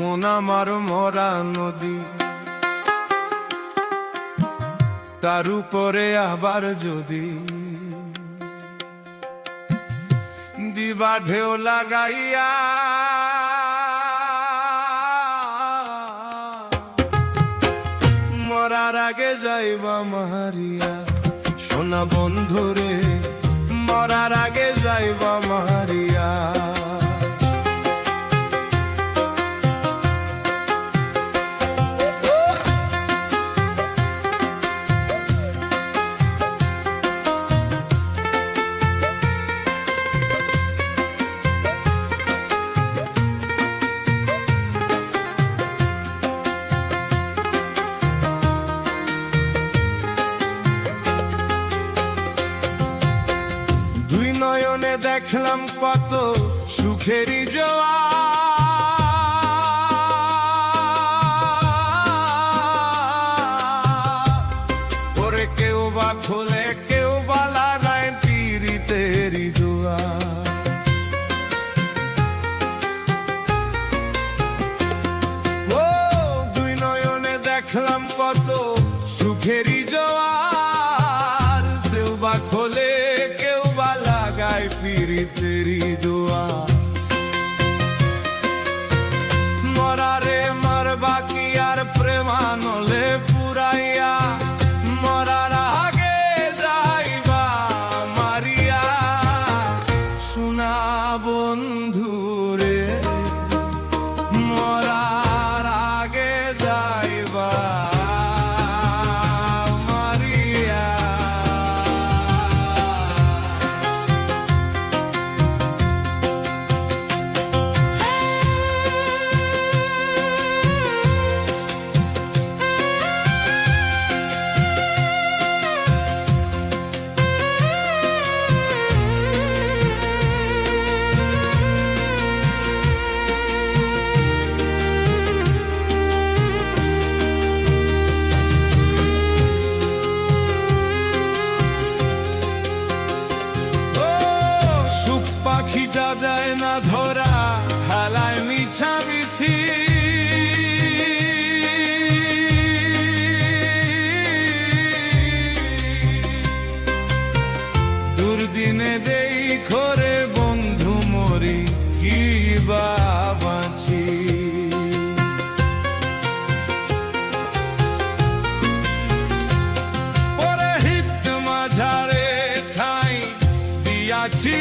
মন আমার মরা নদী, তার উপরে আবার যদি দিবা ঢেউ লাগাইয়া, মরার আগে যাইবা মারিয়া। সোনা বন্ধুরে মরার আগে যাইবা মারিয়া। নয়নে দেখলাম কত সুখেরই জোয়ার, ওরে কেউ বা খোলে কেউ বা লাগায় পীড়িতেরই জোয়ার। ও দুই নয়নে দেখলাম কত সুখেরই জোয়ার, কেউ বা খোলে কেউ বা লাগায় পীড়িতেরই দোয়ার। মরারে মারবা কি আর প্রেমানলে পুরাইয়া, মরার আগে যাইবা মারিয়া। শোনা বন্ধুরে মরার আগে যাইবা মারিয়া। পাখিটা দেয় না ধরা, হেলায় মিছামিছি। দুর্দিনে দেই করে বন্ধু মরি, কি বা বাঁচি। পরে হিত মাঝারে ঠাই দিয়াছি,